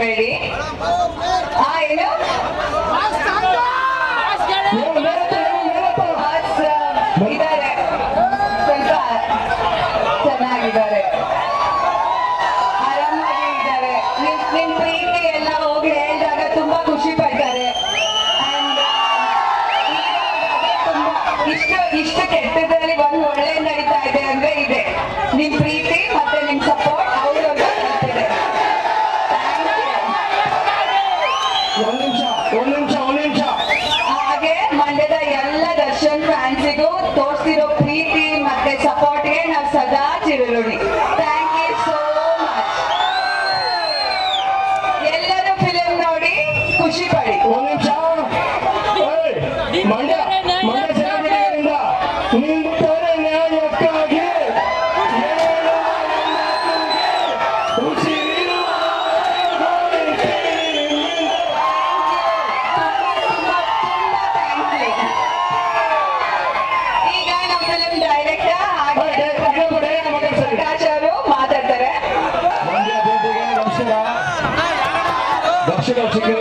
ಮಾಡಬೇಡಿ. ಏನು ಇದ್ದಾರೆ, ಸ್ವಲ್ಪ ಚೆನ್ನಾಗಿದ್ದಾರೆ, ಆರಾಮಾಗಿ ಇದ್ದಾರೆ. ನಿಮ್ ಪ್ರೀತಿ ಎಲ್ಲ ಹೋಗಿ ಹೇಳಿದಾಗ ತುಂಬಾ ಖುಷಿ ಪಡ್ತಾರೆ. ಇಷ್ಟು ಕೆಟ್ಟದ್ರಲ್ಲಿ ಒಂದು ಒಳ್ಳೆ ನಡೀತಾ ಇದೆ ಅಂದ್ರೆ ಇದೆ ನಿಮ್ ಪ್ರೀತಿ ಮತ್ತೆ ನಿಮ್ ಸಪೋರ್ಟ್. ಅವರು ಆಗ್ತಿದೆ. ಹಾಗೆ ಮಂಡ್ಯದ ಎಲ್ಲ ದರ್ಶನ್ ಫ್ಯಾನ್ಸಿಗೂ ತೋರಿಸಿರೋ ಪ್ರೀತಿ ಮತ್ತೆ ಸಪೋರ್ಟ್ಗೆ ನಾವು ಸದಾ ಚಿರಋಣಿ. Thank you so much. ಎಲ್ಲರೂ ಫಿಲಿಂ ನೋಡಿ ಖುಷಿ ಪಡಿ.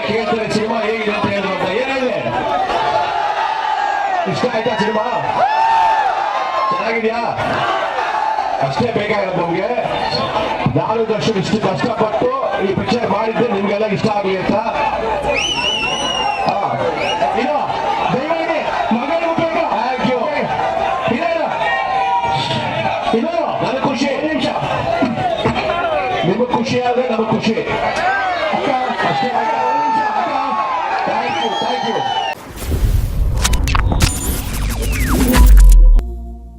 ಕೇಳ್ತಾರೆ ಸಿನಿಮಾ ಹೇಗಿದೆ ಅಂತ ಹೇಳುವಂತ ಏನಿದೆ, ಇಷ್ಟ ಆಯ್ತಾ ಸಿನಿಮಾ? ಚೆನ್ನಾಗಿದ್ಯಾ? ಅಷ್ಟೇ ಬೇಕಾಗಿರೋದು ನಮ್ಗೆ. ನಾನು ದರ್ಶನ್ ಇಷ್ಟು ಕಷ್ಟಪಟ್ಟು ಈ ಪಿಕ್ಚರ್ ಮಾಡಿದ್ದೆ ನಿಮ್ಗೆಲ್ಲ ಇಷ್ಟ ಆಗ್ಲಿ ಅಂತ. ನನಗೆ ಖುಷಿ. ನಿಮಗೆ ಖುಷಿ ಆದ್ರೆ ನಮಗೆ ಖುಷಿ. ಅಷ್ಟೇ. Thank you.